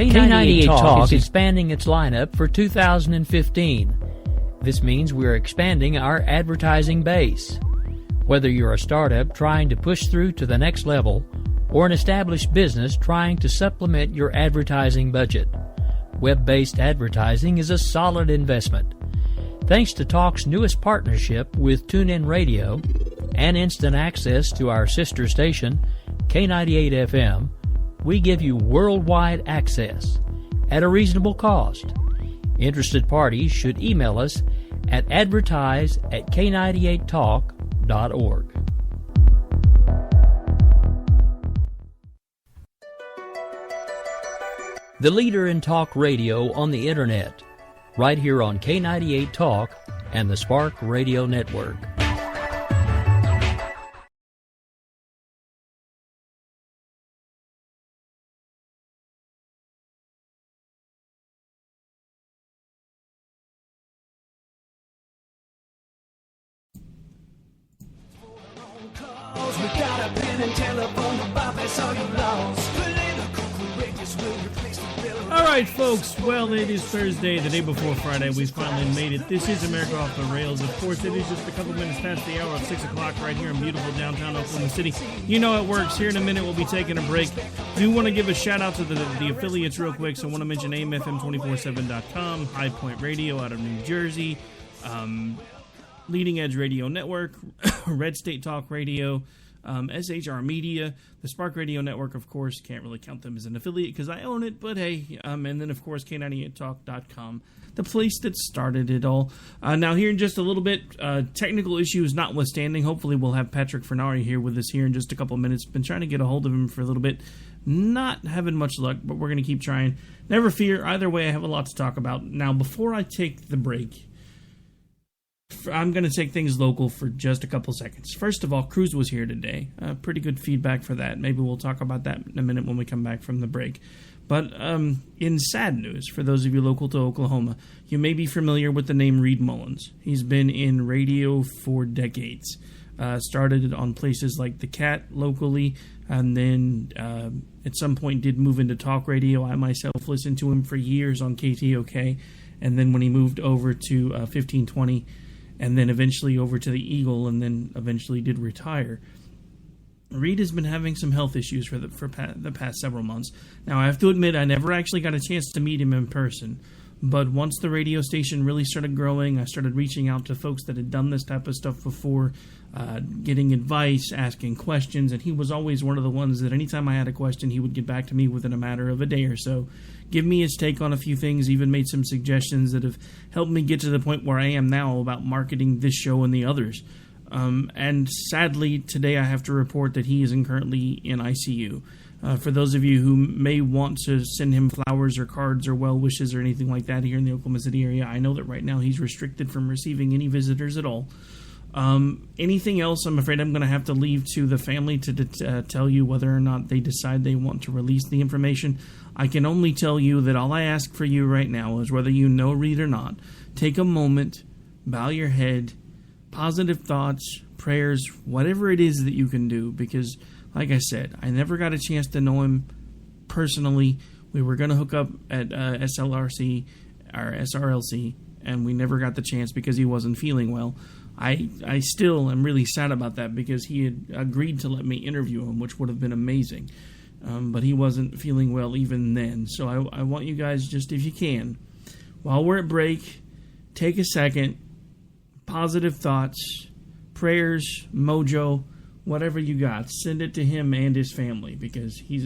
K98 Talk is expanding its lineup for 2015. This means we're expanding our advertising base. Whether you're a startup trying to push through to the next level or an established business trying to supplement your advertising budget, web-based advertising is a solid investment. Thanks to Talk's newest partnership with TuneIn Radio and instant access to our sister station, K98 FM, we give you worldwide access at a reasonable cost. Interested parties should email us at advertise@k98talk.org. The leader in talk radio on the internet, right here on K98 Talk and the Spark Radio Network. All right, folks. Well, it is Thursday, the day before Friday. We finally made it. This is America Off the Rails. Of course, it is just a couple minutes past the hour of 6 o'clock right here in beautiful downtown Oklahoma City. You know it works. Here in a minute, we'll be taking a break. Do want to give a shout-out to the affiliates real quick. So I want to mention AMFM247.com, High Point Radio out of New Jersey, Leading Edge Radio Network, Red State Talk Radio, SHR Media, the Spark Radio Network, of course, can't really count them as an affiliate because I own it, but hey, and then, of course, K98Talk.com, the place that started it all. Now, here in just a little bit, technical issues notwithstanding, hopefully we'll have Patrick Fornari here with us here in just a couple of minutes. Been trying to get a hold of him for a little bit. Not having much luck, but we're going to keep trying. Never fear. Either way, I have a lot to talk about. Now, before I take the break, I'm going to take things local for just a couple seconds. First of all, Cruz was here today. Pretty good feedback for that. Maybe we'll talk about that in a minute when we come back from the break. But in sad news, for those of you local to Oklahoma, you may be familiar with the name Reed Mullins. He's been in radio for decades. Started on places like The Cat locally, and then at some point did move into talk radio. I myself listened to him for years on KTOK, and then when he moved over to 1520, and then eventually over to the Eagle, and then eventually did retire. Reed has been having some health issues for the past several months. Now, I have to admit, I never actually got a chance to meet him in person. But once the radio station really started growing, I started reaching out to folks that had done this type of stuff before, getting advice, asking questions, and he was always one of the ones that anytime I had a question, he would get back to me within a matter of a day or so, give me his take on a few things, even made some suggestions that have helped me get to the point where I am now about marketing this show and the others. And sadly, today I have to report that he is currently in ICU. For those of you who may want to send him flowers or cards or well wishes or anything like that here in the Oklahoma City area, I know that right now he's restricted from receiving any visitors at all. Anything else, I'm afraid I'm going to have to leave to the family to tell you whether or not they decide they want to release the information. I can only tell you that all I ask for you right now is, whether you know Reed or not, take a moment, bow your head, positive thoughts, prayers, whatever it is that you can do, because like I said, I never got a chance to know him personally. We were going to hook up at SLRC or SRLC, and we never got the chance because he wasn't feeling well. I still am really sad about that, because he had agreed to let me interview him, which would have been amazing. But he wasn't feeling well even then. So I want you guys, just if you can, while we're at break, take a second, positive thoughts, prayers, mojo, whatever you got, send it to him and his family, because he's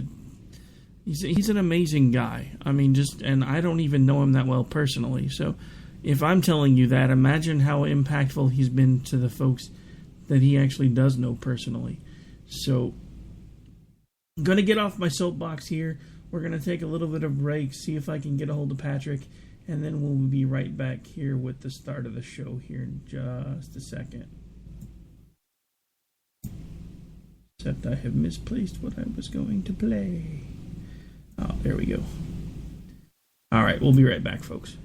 an amazing guy. I mean, and I don't even know him that well personally. So if I'm telling you that, imagine how impactful he's been to the folks that he actually does know personally. So I'm going to get off my soapbox here. We're going to take a little bit of break, see if I can get a hold of Patrick, and then we'll be right back here with the start of the show here in just a second. Except I have misplaced what I was going to play. Oh, there we go. All right, we'll be right back, folks.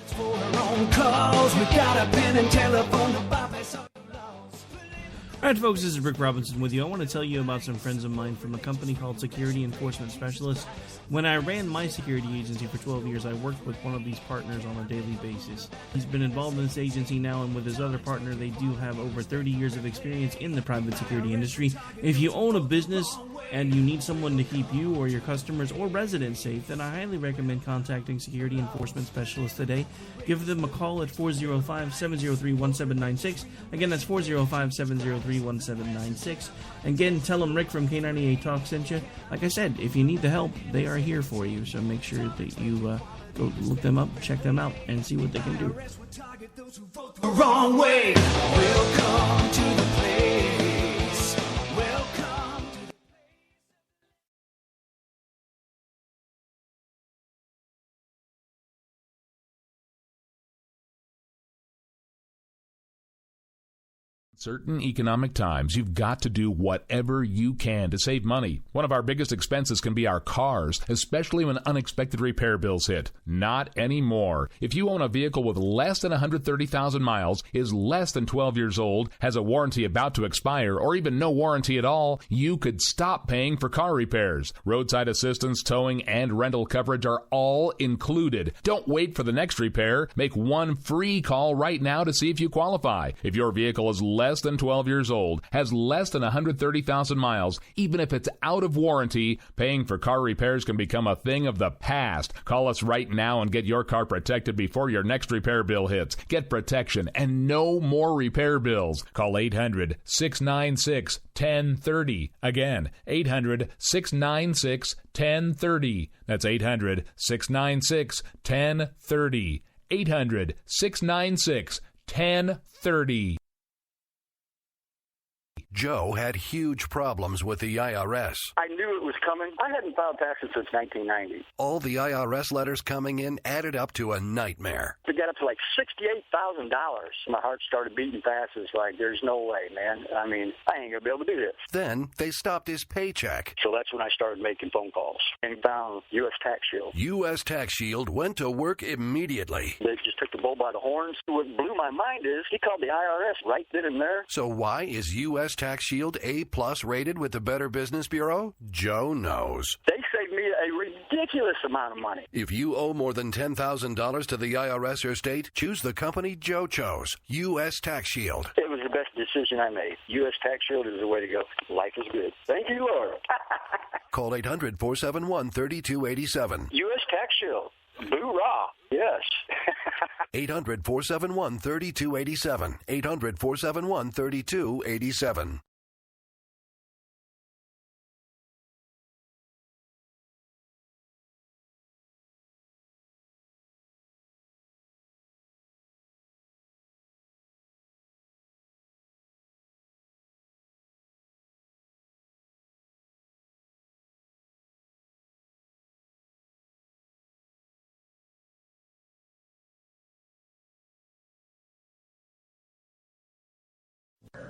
For her own phone calls. We got a pen and telephone to bypass all the laws. All right, folks, this is Rick Robinson with you. I want to tell you about some friends of mine from a company called Security Enforcement Specialists. When I ran my security agency for 12 years, I worked with one of these partners on a daily basis. He's been involved in this agency now, and with his other partner, they do have over 30 years of experience in the private security industry. If you own a business and you need someone to keep you or your customers or residents safe, then I highly recommend contacting Security Enforcement Specialists today. Give them a call at 405-703-1796. Again, that's 405-703-1796. Again, tell them Rick from K98 Talk sent you. Like I said, if you need the help, they are here for you. So make sure that you go look them up, check them out, and see what they can do. The wrong way. Welcome to the place. Welcome to the Certain economic times, you've got to do whatever you can to save money. One of our biggest expenses can be our cars, especially when unexpected repair bills hit. Not anymore. If you own a vehicle with less than 130,000 miles, is less than 12 years old, has a warranty about to expire, or even no warranty at all, you could stop paying for car repairs. Roadside assistance, towing, and rental coverage are all included. Don't wait for the next repair. Make one free call right now to see if you qualify. If your vehicle is less than 12 years old, has less than 130,000 miles, even if it's out of warranty, paying for car repairs can become a thing of the past. Call us right now and get your car protected before your next repair bill hits. Get protection and no more repair bills. Call 800-696-1030. Again, 800-696-1030. That's 800-696-1030. 800-696-1030. Joe had huge problems with the IRS. I knew it was coming. I hadn't filed taxes since 1990. All the IRS letters coming in added up to a nightmare. To get up to like $68,000, my heart started beating fast. It's like, there's no way, man. I mean, I ain't going to be able to do this. Then they stopped his paycheck. So that's when I started making phone calls and found U.S. Tax Shield. U.S. Tax Shield went to work immediately. They just took the bull by the horns. What blew my mind is he called the IRS right then and there. So why is U.S. Tax Shield A+ rated with the Better Business Bureau? Joe knows. They saved me a ridiculous amount of money. If you owe more than $10,000 to the IRS or state, choose the company Joe chose, U.S. Tax Shield. It was the best decision I made. U.S. Tax Shield is the way to go. Life is good. Thank you, Lord. Call 800-471-3287. U.S. Tax Shield. Boo-rah. Yes. 800-471-3287. 800-471-3287.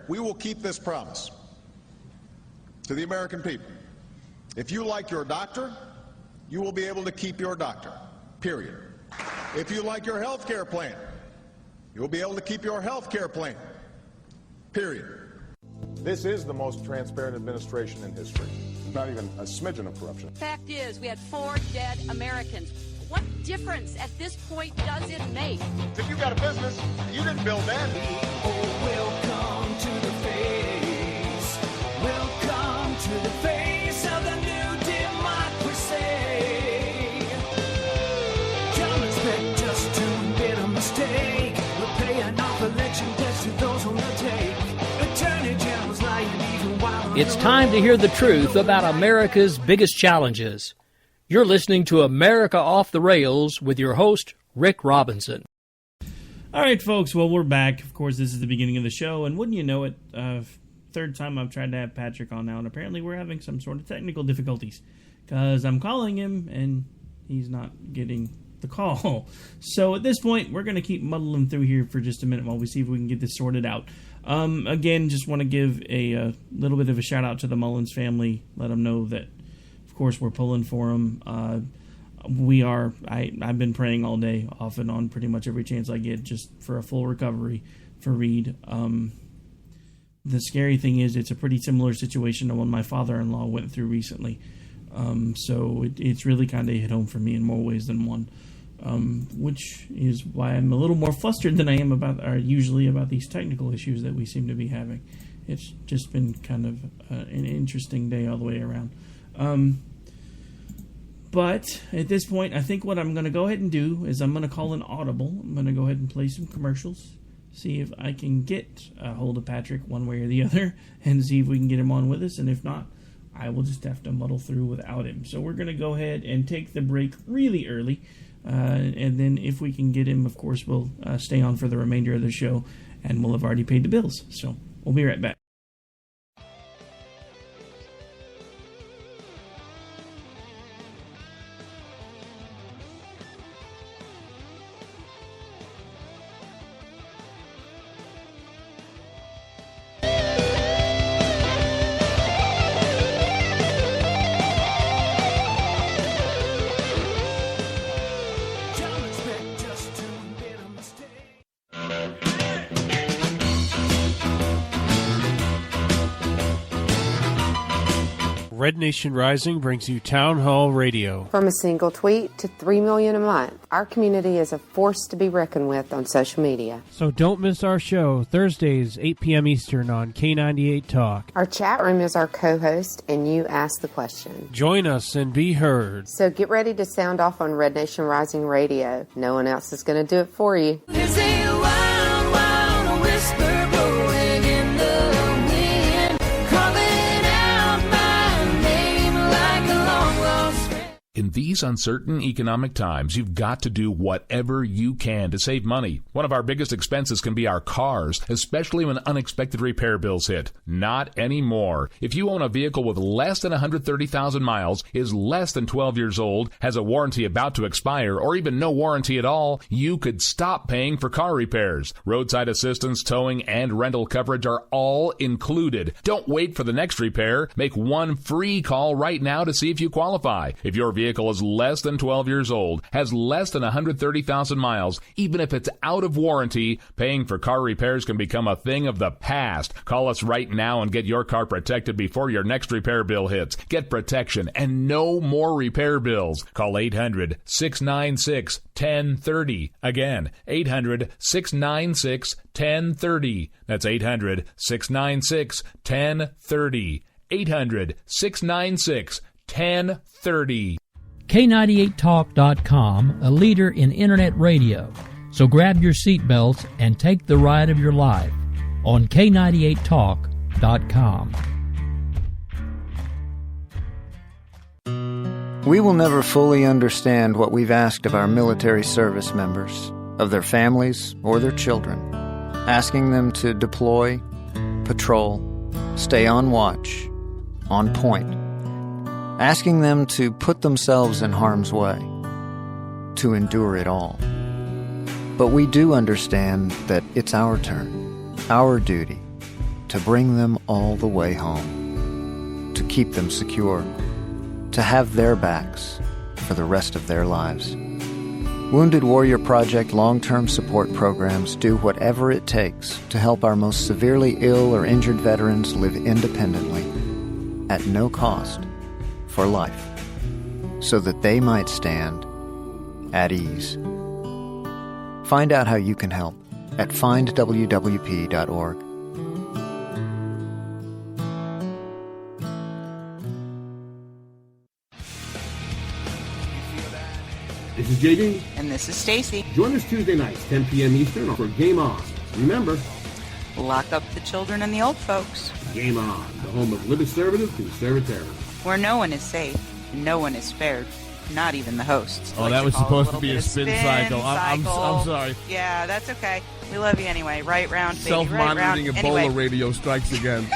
We will keep this promise to the American people. If you like your doctor, you will be able to keep your doctor, period. If you like your health care plan, you will be able to keep your health care plan, period. This is the most transparent administration in history. Not even a smidgen of corruption. Fact is, we had 4 dead Americans. What difference at this point does it make? If you got a business, you didn't build that. Oh, welcome to the face. Welcome to the face of the new democracy. Don't expect us to admit a mistake. We're paying off election debts to those who will take. Attorney General's lying even while It's time to hear the truth about America's biggest challenges. You're listening to America Off the Rails with your host, Rick Robinson. All right, folks. Well, we're back. Of course, this is the beginning of the show, and wouldn't you know it, third time I've tried to have Patrick on now, and apparently we're having some sort of technical difficulties because I'm calling him, and he's not getting the call. So at this point, we're going to keep muddling through here for just a minute while we see if we can get this sorted out. Again, just want to give a little bit of a shout-out to the Mullins family, let them know that, of course, we're pulling for them. I've been praying all day, off and on, pretty much every chance I get, just for a full recovery for Reed. The scary thing is it's a pretty similar situation to one my father-in-law went through recently. So it's really kind of hit home for me in more ways than one, which is why I'm a little more flustered than I am usually about these technical issues that we seem to be having. It's just been kind of an interesting day all the way around. But at this point, I think what I'm going to go ahead and do is I'm going to call an audible. I'm going to go ahead and play some commercials, see if I can get a hold of Patrick one way or the other, and see if we can get him on with us. And if not, I will just have to muddle through without him. So we're going to go ahead and take the break really early. And then if we can get him, of course, we'll stay on for the remainder of the show, and we'll have already paid the bills. So we'll be right back. Red Nation Rising brings you Town Hall Radio. From a single tweet to 3 million a month, our community is a force to be reckoned with on social media. So don't miss our show, Thursdays, 8 p.m. Eastern on K98 Talk. Our chat room is our co-host, and you ask the question. Join us and be heard. So get ready to sound off on Red Nation Rising Radio. No one else is going to do it for you. There's a wild, wild whisper blowing in the wind, calling out my name like a long lost friend. In these uncertain economic times, you've got to do whatever you can to save money. One of our biggest expenses can be our cars, especially when unexpected repair bills hit. Not anymore. If you own a vehicle with less than 130,000 miles, is less than 12 years old, has a warranty about to expire, or even no warranty at all, you could stop paying for car repairs. Roadside assistance, towing, and rental coverage are all included. Don't wait for the next repair. Make one free call right now to see if you qualify. If your vehicle is less than 12 years old, has less than 130,000 miles, even if it's out of warranty, paying for car repairs can become a thing of the past. Call us right now and get your car protected before your next repair bill hits. Get protection and no more repair bills. Call 800-696-1030. Again, 800-696-1030. That's 800-696-1030. 800-696-1030. K98Talk.com, a leader in internet radio. So grab your seatbelts and take the ride of your life on K98Talk.com. We will never fully understand what we've asked of our military service members, of their families or their children, asking them to deploy, patrol, stay on watch, on point, asking them to put themselves in harm's way, to endure it all. But we do understand that it's our turn, our duty, to bring them all the way home, to keep them secure, to have their backs for the rest of their lives. Wounded Warrior Project long-term support programs do whatever it takes to help our most severely ill or injured veterans live independently, at no cost, for life, so that they might stand at ease. Find out how you can help at findwwp.org. This is JD. And this is Stacy. Join us Tuesday nights, 10 p.m. Eastern, for Game On. Remember, lock up the children and the old folks. Game On, the home of liberservative conservatarians. Where no one is safe, no one is spared, not even the hosts. Oh, that was supposed to be a spin cycle. I'm sorry. Yeah, that's okay. We love you anyway. Right round, baby. Self-monitoring right Ebola anyway. radio strikes again.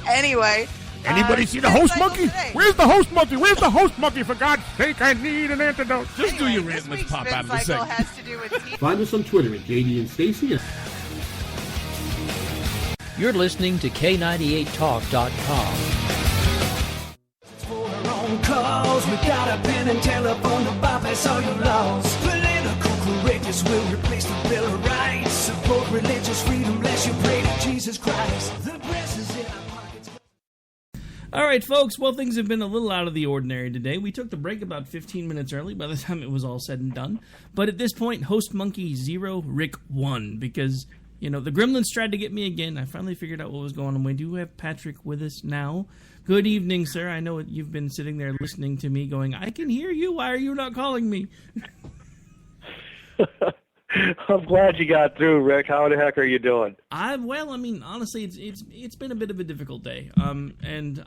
Anyway. Anybody see the host monkey? Where's the host monkey? Where's the host monkey? For God's sake, I need an antidote. Just do your rant. Let's pop out of the segment. Has to do with Find us on Twitter at JD and Stacy. You're listening to K98Talk.com. For her own car. laws. We got a pen and telephone to bypass all your laws. Political correctness will replace the Bill of Rights. Support religious freedom, bless you, pray to Jesus Christ. The press is in our pockets. All right, folks. Well, things have been a little out of the ordinary today. We took the break about 15 minutes early by the time it was all said and done. But at this point, host monkey 0, Rick 1, because, you know, the gremlins tried to get me again. I finally figured out what was going on. We do have Patrick with us now. Good evening, sir. I know you've been sitting there listening to me going, I can hear you. Why are you not calling me? I'm glad you got through, Rick. How the heck are you doing? Well, I mean, honestly, it's been a bit of a difficult day. And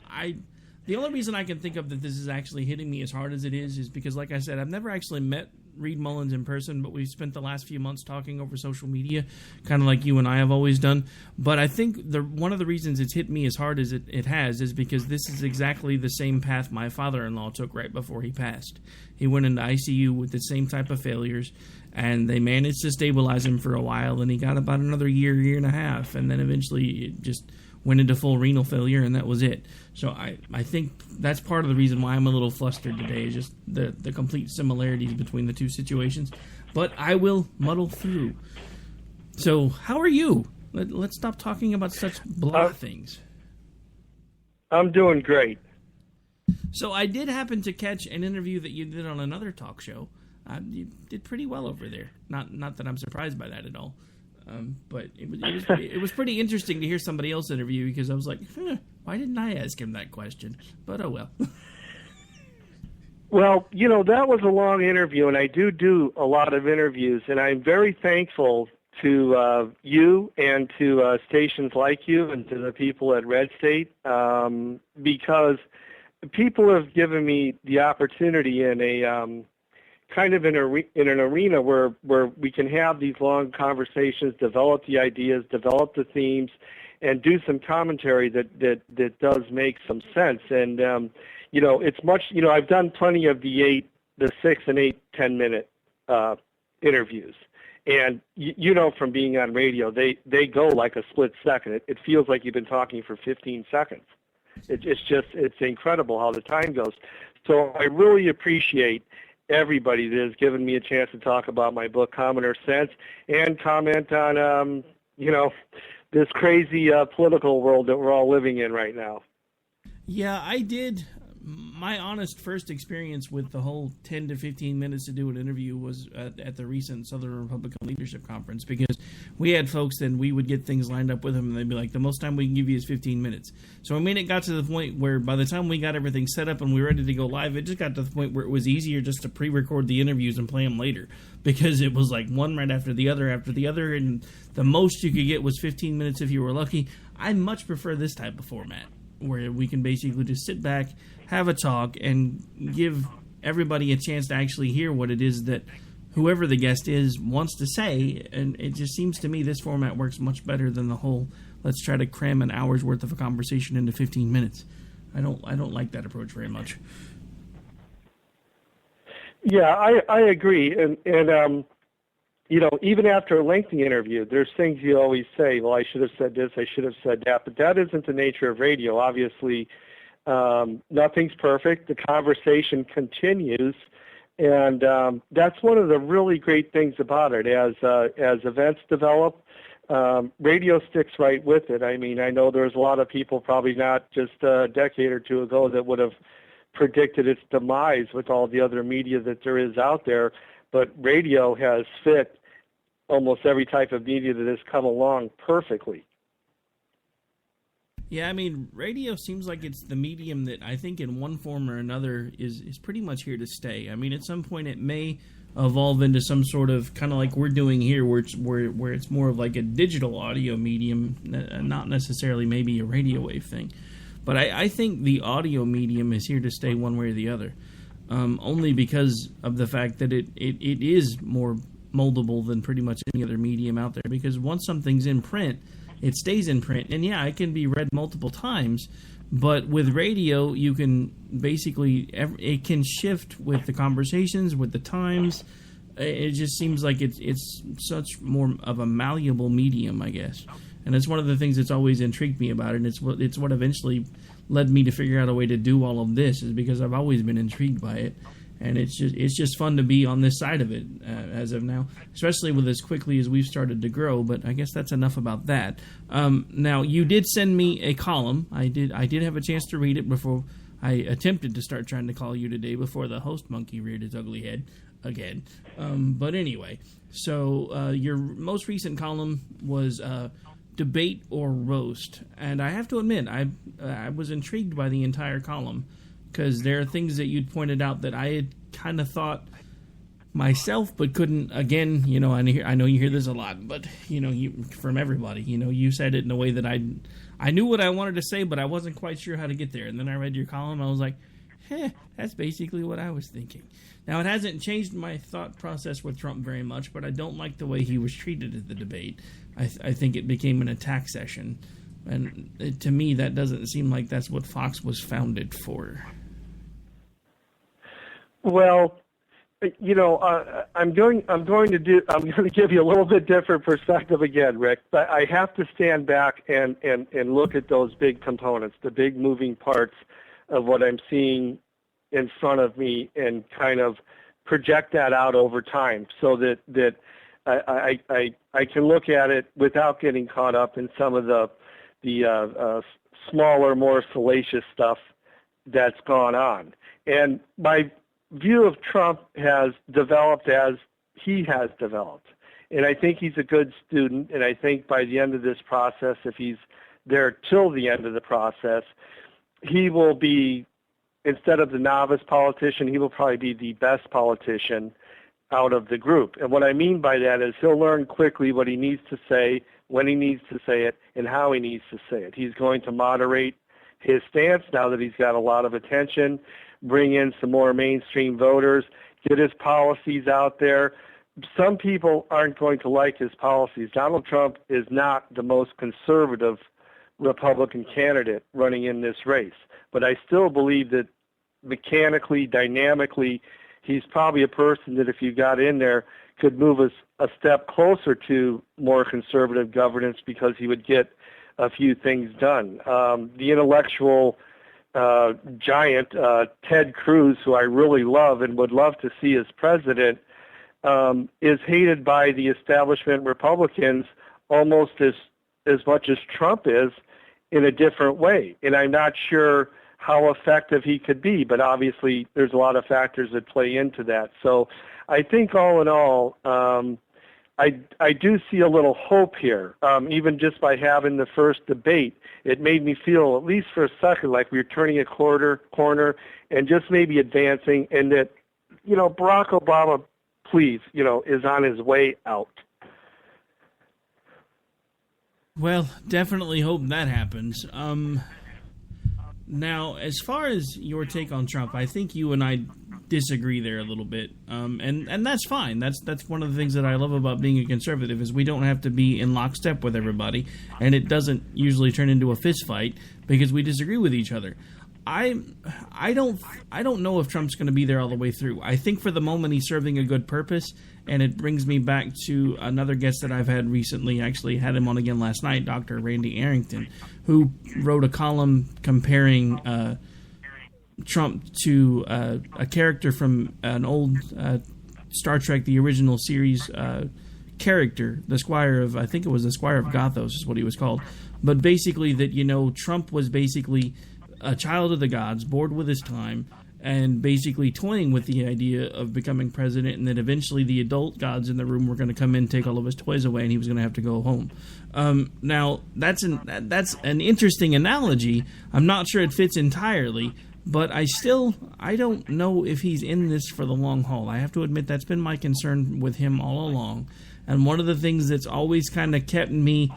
the only reason I can think of that this is actually hitting me as hard as it is because, like I said, I've never actually met Reed Mullins in person, but we've spent the last few months talking over social media, kind of like you and I have always done. But I think one of the reasons it's hit me as hard as it has is because this is exactly the same path my father-in-law took right before he passed. He went into ICU with the same type of failures, and they managed to stabilize him for a while, and he got about another year and a half, and then eventually it just went into full renal failure, and that was it. So I think that's part of the reason why I'm a little flustered today, is just the complete similarities between the two situations. But I will muddle through. So how are you? Let's stop talking about such blah things. I'm doing great. So I did happen to catch an interview that you did on another talk show. You did pretty well over there. Not that I'm surprised by that at all. But it was pretty interesting to hear somebody else interview, because I was like, why didn't I ask him that question? But oh well. Well, you know, that was a long interview, and I do a lot of interviews, and I'm very thankful to you and to stations like you and to the people at Red State, because people have given me the opportunity in a kind of in an arena where we can have these long conversations, develop the ideas, develop the themes, and do some commentary that does make some sense. And you know, it's much. You know, I've done plenty of the 6 and 8, 10-minute interviews, and you know, from being on radio, they go like a split second. It feels like you've been talking for 15 seconds. It's incredible how the time goes. So I really appreciate everybody that has given me a chance to talk about my book, Commoner Sense, and comment on, you know, this crazy political world that we're all living in right now. Yeah, I did. My honest first experience with the whole 10 to 15 minutes to do an interview was at the recent Southern Republican Leadership Conference, because we had folks and we would get things lined up with them, and they'd be like, the most time we can give you is 15 minutes. So I mean, it got to the point where by the time we got everything set up and we were ready to go live, it just got to the point where it was easier just to pre-record the interviews and play them later, because it was like one right after the other, and the most you could get was 15 minutes if you were lucky. I much prefer this type of format, where we can basically just sit back, have a talk, and give everybody a chance to actually hear what it is that whoever the guest is wants to say. And it just seems to me this format works much better than the whole let's try to cram an hour's worth of a conversation into 15 minutes. I don't like that approach very much. Yeah, I agree. And you know, even after a lengthy interview, there's things you always say, well, I should have said this, I should have said that, but that isn't the nature of radio. Obviously, nothing's perfect. The conversation continues, and that's one of the really great things about it. As events develop, radio sticks right with it. I mean, I know there's a lot of people, probably not just a decade or two ago, that would have predicted its demise with all the other media that there is out there, but radio has fit almost every type of media that has come along perfectly. Yeah, I mean, radio seems like it's the medium that I think in one form or another is pretty much here to stay. I mean, at some point it may evolve into some sort of, kind of like we're doing here, where it's more of like a digital audio medium, not necessarily maybe a radio wave thing. But I think the audio medium is here to stay one way or the other, only because of the fact that it is more moldable than pretty much any other medium out there, because once something's in print, it stays in print, and yeah, it can be read multiple times, but with radio, you can basically, it can shift with the conversations, with the times. It just seems like it's such more of a malleable medium, I guess, and it's one of the things that's always intrigued me about it, and it's what eventually led me to figure out a way to do all of this, is because I've always been intrigued by it. And it's just fun to be on this side of it as of now, especially with as quickly as we've started to grow. But I guess that's enough about that. Now, you did send me a column. I did have a chance to read it before I attempted to start trying to call you today, before the host monkey reared his ugly head again. But anyway, so your most recent column was Debate or Roast. And I have to admit, I was intrigued by the entire column, because there are things that you'd pointed out that I had kind of thought myself, but couldn't. Again, I know you hear this a lot, but from everybody, you said it in a way that I knew what I wanted to say, but I wasn't quite sure how to get there. And then I read your column, I was like, that's basically what I was thinking. Now, it hasn't changed my thought process with Trump very much, but I don't like the way he was treated at the debate. I think it became an attack session, and to me, that doesn't seem like that's what Fox was founded for. Well, I'm going to give you a little bit different perspective again, Rick. But I have to stand back and look at those big components, the big moving parts of what I'm seeing in front of me, and kind of project that out over time, so that I can look at it without getting caught up in some of the smaller, more salacious stuff that's gone on. And my view of Trump has developed as he has developed. And I think he's a good student, and I think by the end of this process, if he's there till the end of the process, he will be, instead of the novice politician, he will probably be the best politician out of the group. And what I mean by that is he'll learn quickly what he needs to say, when he needs to say it, and how he needs to say it. He's going to moderate his stance now that he's got a lot of attention, bring in some more mainstream voters, get his policies out there. Some people aren't going to like his policies. Donald Trump is not the most conservative Republican candidate running in this race, but I still believe that mechanically, dynamically, he's probably a person that if you got in there could move us a step closer to more conservative governance, because he would get a few things done. The intellectual giant, Ted Cruz, who I really love and would love to see as president, is hated by the establishment Republicans almost as much as Trump is, in a different way. And I'm not sure how effective he could be, but obviously there's a lot of factors that play into that. So I think all in all, I do see a little hope here. Even just by having the first debate, it made me feel, at least for a second, like we were turning a corner and just maybe advancing, and that, Barack Obama, please, is on his way out. Well, definitely hope that happens. Now, as far as your take on Trump, I think you and I disagree there a little bit, and that's fine. That's one of the things that I love about being a conservative, is we don't have to be in lockstep with everybody, and it doesn't usually turn into a fist fight because we disagree with each other. I don't know if Trump's going to be there all the way through. I think for the moment he's serving a good purpose, and it brings me back to another guest that I've had recently. Actually had him on again last night, Dr. Randy Arrington, who wrote a column comparing Trump to a character from an old Star Trek, the original series character, the Squire of, I think it was the Squire of Gothos is what he was called. But basically that, Trump was basically a child of the gods, bored with his time, and basically toying with the idea of becoming president, and that eventually the adult gods in the room were going to come in, take all of his toys away, and he was going to have to go home. Now, that's an interesting analogy. I'm not sure it fits entirely, but I don't know if he's in this for the long haul. I have to admit that's been my concern with him all along, and one of the things that's always kind of kept me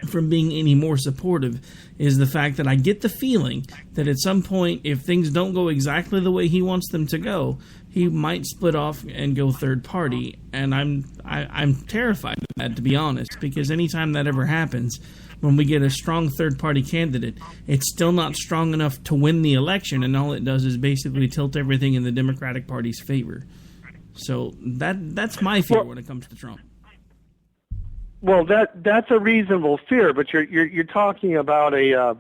from being any more supportive is the fact that I get the feeling that at some point, if things don't go exactly the way he wants them to go, he might split off and go third party, and I'm terrified of that, to be honest, because anytime that ever happens, when we get a strong third party candidate, it's still not strong enough to win the election, and all it does is basically tilt everything in the Democratic Party's favor. So that's my fear when it comes to Trump. Well, that's a reasonable fear, but you're talking about a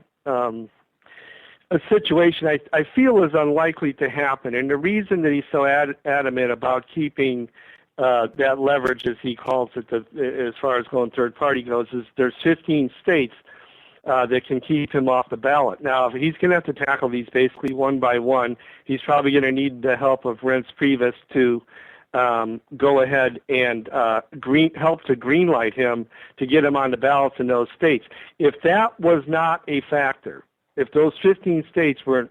a situation I feel is unlikely to happen. And the reason that he's so adamant about keeping that leverage, as he calls it, as far as going third party goes, is there's 15 states that can keep him off the ballot. Now, if he's going to have to tackle these basically one by one, he's probably going to need the help of Reince Priebus to go ahead and help to greenlight him to get him on the ballots in those states. If that was not a factor, if those 15 states weren't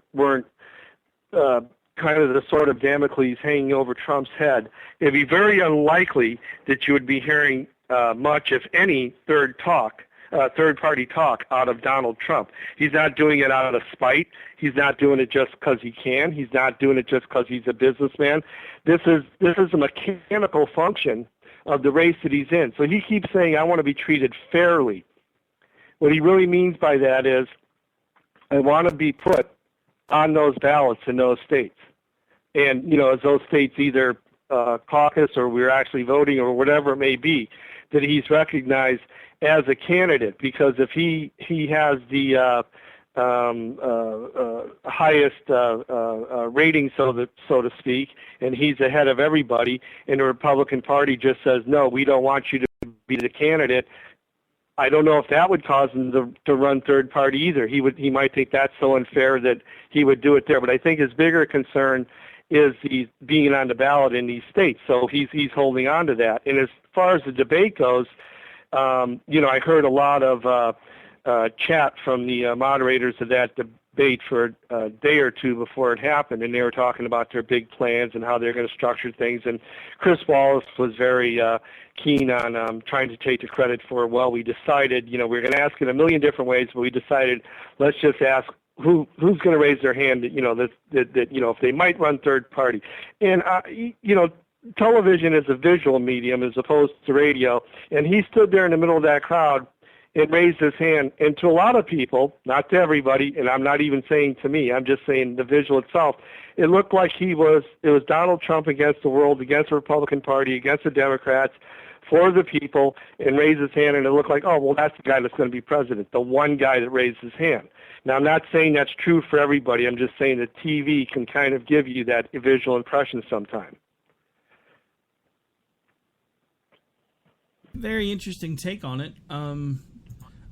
kind of the sort of Damocles hanging over Trump's head, it'd be very unlikely that you would be hearing much, if any, third-party talk out of Donald Trump. He's not doing it out of spite. He's not doing it just because he can. He's not doing it just because he's a businessman. This is a mechanical function of the race that he's in. So he keeps saying, I want to be treated fairly. What he really means by that is, I want to be put on those ballots in those states. And, as those states either caucus or we're actually voting or whatever it may be, that he's recognized as a candidate. Because if he has the highest rating, so to speak, and he's ahead of everybody, and the Republican Party just says, no, we don't want you to be the candidate, I don't know if that would cause him to run third party either. He might think that's so unfair that he would do it there. But I think his bigger concern is he's being on the ballot in these states. So he's holding on to that. And as far as the debate goes, I heard a lot of chat from the moderators of that debate for a day or two before it happened, and they were talking about their big plans and how they're going to structure things. And Chris Wallace was very keen on trying to take the credit for, well, we decided, we're going to ask in a million different ways, but we decided let's just ask who's going to raise their hand, that if they might run third party. And, television is a visual medium as opposed to radio, and he stood there in the middle of that crowd and raised his hand, and to a lot of people, not to everybody, and I'm not even saying to me, I'm just saying the visual itself, it looked like it was Donald Trump against the world, against the Republican Party, against the Democrats, for the people, and raised his hand, and it looked like, oh, well, that's the guy that's going to be president, the one guy that raised his hand. Now, I'm not saying that's true for everybody. I'm just saying that TV can kind of give you that visual impression sometimes. Very interesting take on it.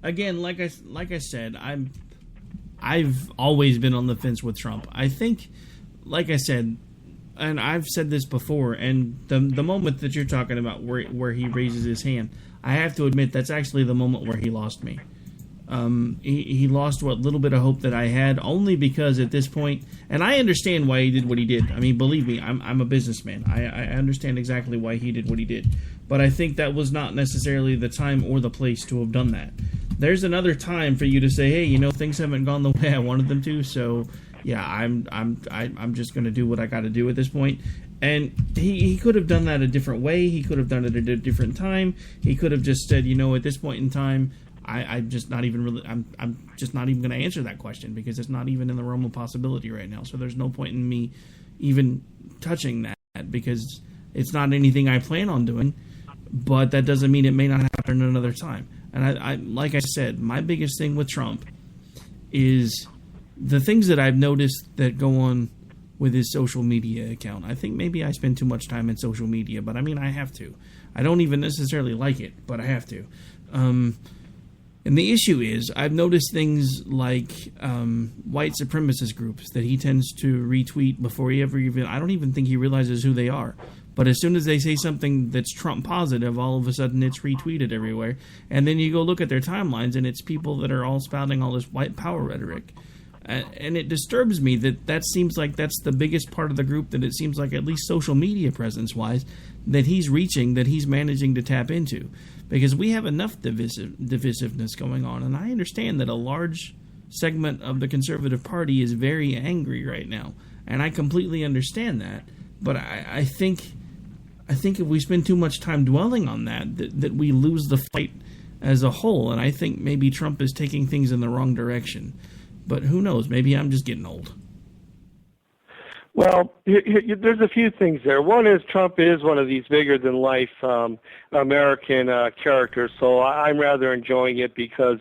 Again, like I said, I've always been on the fence with Trump. I think, like I said, and I've said this before, and the moment that you're talking about where he raises his hand, I have to admit that's actually the moment where he lost me. He lost what little bit of hope that I had, only because at this point, and I understand why he did what he did. I mean, believe me, I'm a businessman. I understand exactly why he did what he did. But I think that was not necessarily the time or the place to have done that. There's another time for you to say, hey, things haven't gone the way I wanted them to, so yeah, I'm just going to do what I got to do at this point. And he could have done that a different way. He could have done it at a different time. He could have just said, at this point in time, I'm just not even going to answer that question because it's not even in the realm of possibility right now. So there's no point in me even touching that because it's not anything I plan on doing. But that doesn't mean it may not happen another time. And I like I said, my biggest thing with Trump is the things that I've noticed that go on with his social media account. I think maybe I spend too much time in social media, but I mean, I have to. I don't even necessarily like it, but I have to. And the issue is, I've noticed things like white supremacist groups that he tends to retweet before he ever even... I don't even think he realizes who they are. But as soon as they say something that's Trump positive, all of a sudden it's retweeted everywhere. And then you go look at their timelines, and it's people that are all spouting all this white power rhetoric. And it disturbs me that seems like that's the biggest part of the group that it seems like, at least social media presence-wise, that he's reaching, that he's managing to tap into. Because we have enough divisiveness going on. And I understand that a large segment of the Conservative Party is very angry right now. And I completely understand that. But I think if we spend too much time dwelling on that we lose the fight as a whole. And I think maybe Trump is taking things in the wrong direction. But who knows? Maybe I'm just getting old. Well, there's a few things there. One is Trump is one of these bigger-than-life American characters, so I'm rather enjoying it because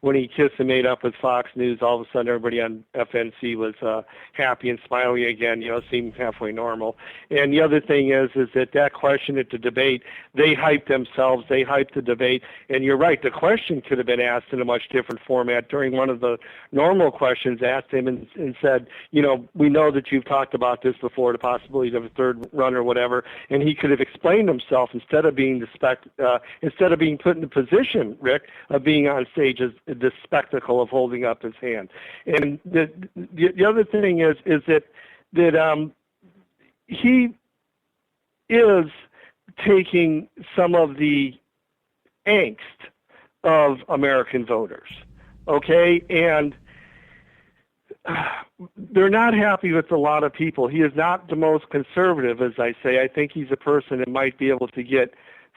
when he kissed and made up with Fox News, all of a sudden everybody on FNC was happy and smiling again. Seemed halfway normal. And the other thing is that question at the debate, they hyped themselves, they hyped the debate, and you're right. The question could have been asked in a much different format. During one of the normal questions, asked him and said, we know that you've talked about this before, the possibility of a third run or whatever, and he could have explained himself instead of being instead of being put in the position, Rick, of being on stage as the spectacle of holding up his hand. And the other thing is that he is taking some of the angst of American voters, okay, and they're not happy with a lot of people. He is not the most conservative, as I say. I think he's a person that might be able to get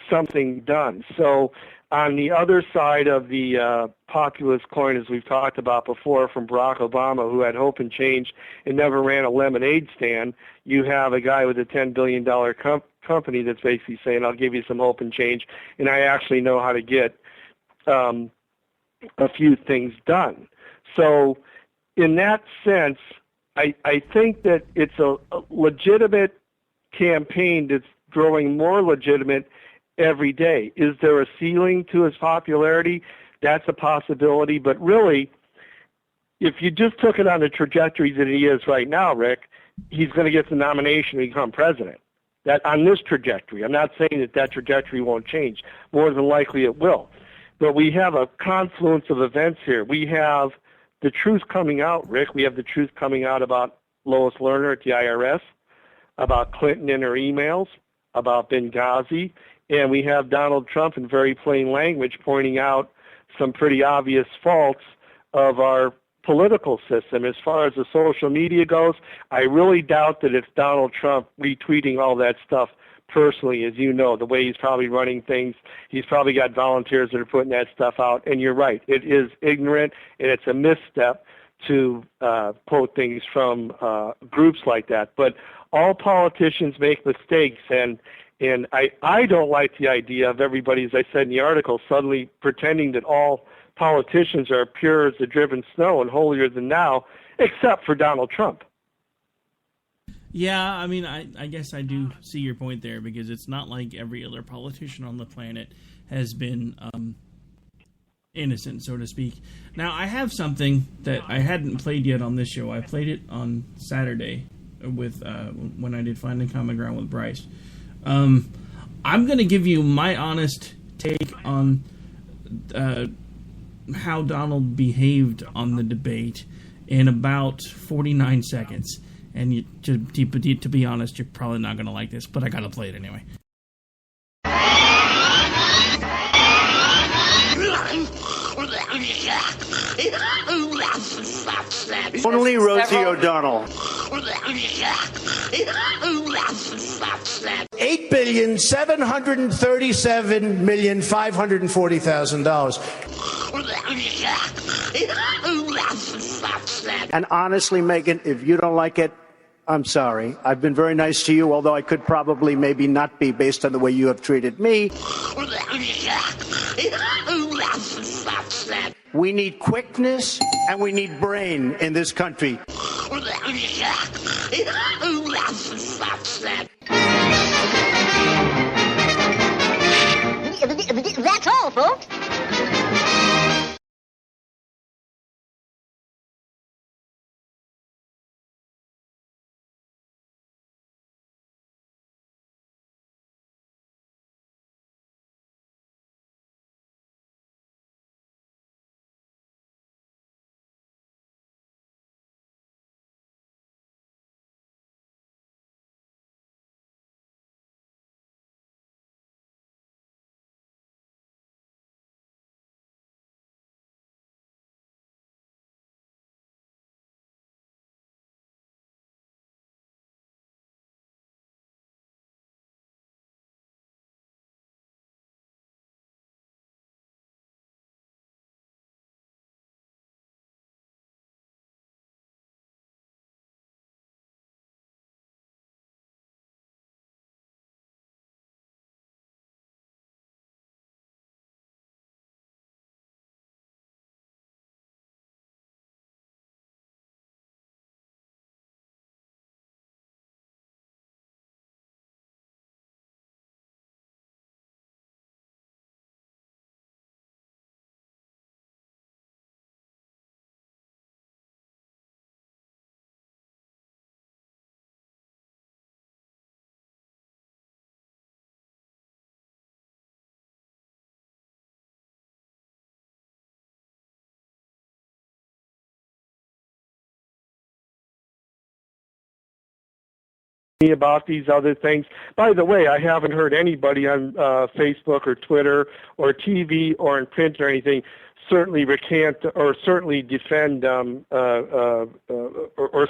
something done. So on the other side of the populist coin, as we've talked about before, from Barack Obama, who had hope and change and never ran a lemonade stand, you have a guy with a $10 billion company that's basically saying, I'll give you some hope and change, and I actually know how to get a few things done. So in that sense, I think that it's a legitimate campaign that's growing more legitimate every day. Is there a ceiling to his popularity? That's a possibility. But really, if you just took it on the trajectory that he is right now, Rick, he's going to get the nomination to become president. That on this trajectory. I'm not saying that trajectory won't change. More than likely it will. But we have a confluence of events here. We have the truth coming out, Rick. We have the truth coming out about Lois Lerner at the IRS, about Clinton in her emails, about Benghazi, and we have Donald Trump in very plain language pointing out some pretty obvious faults of our political system. As far as the social media goes, I really doubt that it's Donald Trump retweeting all that stuff personally. As you know, the way he's probably running things, he's probably got volunteers that are putting that stuff out. And you're right, it is ignorant and it's a misstep to quote things from groups like that. But all politicians make mistakes, and I don't like the idea of everybody, as I said in the article, suddenly pretending that all politicians are pure as the driven snow and holier than thou, except for Donald Trump. Yeah, I mean, I guess I do see your point there, because it's not like every other politician on the planet has been innocent, so to speak. Now, I have something that I hadn't played yet on this show. I played it on Saturday with when I did Finding Common Ground with Bryce. I'm going to give you my honest take on how Donald behaved on the debate in about 49 seconds. And to be honest, you're probably not going to like this, but I got to play it anyway. Only Rosie O'Donnell. $8,737,540,000. And honestly, Megan, if you don't like it, I'm sorry. I've been very nice to you, although I could probably maybe not be based on the way you have treated me. We need quickness and we need brain in this country. That's all, folks. me about these other things. By the way, I haven't heard anybody on Facebook or Twitter or TV or in print or anything certainly recant or certainly defend or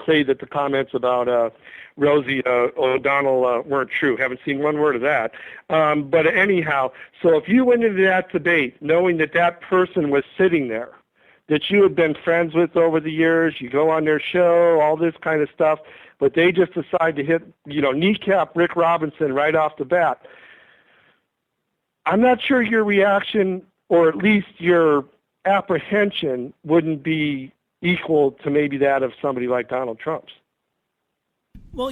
say that the comments about Rosie O'Donnell weren't true. Haven't seen one word of that. But anyhow, so if you went into that debate knowing that that person was sitting there, that you had been friends with over the years, you go on their show, all this kind of stuff, but they just decide to hit, kneecap Rick Robinson right off the bat, I'm not sure your reaction, or at least your apprehension, wouldn't be equal to maybe that of somebody like Donald Trump's. Well,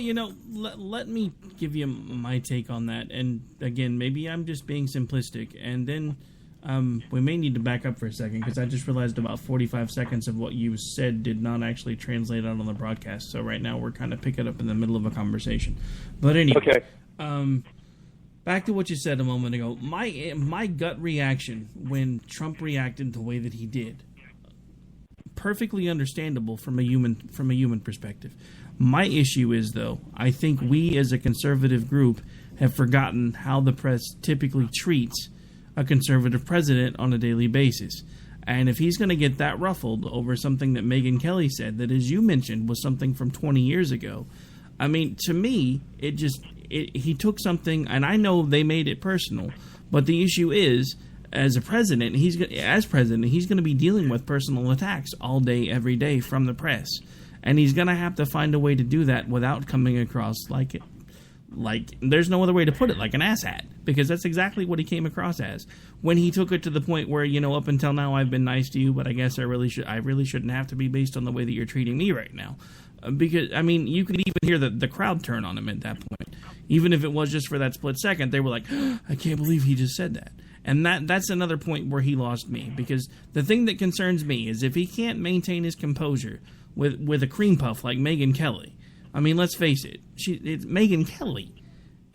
let me give you my take on that. And again, maybe I'm just being simplistic. And then we may need to back up for a second, because I just realized about 45 seconds of what you said did not actually translate out on the broadcast. So right now we're kind of picking up in the middle of a conversation. But anyway, back to what you said a moment ago. My gut reaction when Trump reacted the way that he did, perfectly understandable from a human perspective. My issue is, though, I think we as a conservative group have forgotten how the press typically treats a conservative president on a daily basis. And if he's going to get that ruffled over something that Megyn Kelly said that, as you mentioned, was something from 20 years ago, I mean, to me, he took something, and I know they made it personal, but the issue is, as president, he's going to be dealing with personal attacks all day, every day from the press. And he's going to have to find a way to do that without coming across like there's no other way to put it, like an asshat, because that's exactly what he came across as when he took it to the point where, up until now I've been nice to you, but I guess I really shouldn't have to be based on the way that you're treating me right now. Because, I mean, you could even hear the crowd turn on him at that point. Even if it was just for that split second, they were like, I can't believe he just said that. And that's another point where he lost me, because the thing that concerns me is if he can't maintain his composure with a cream puff like Megyn Kelly. I mean, let's face it, it's Megyn Kelly,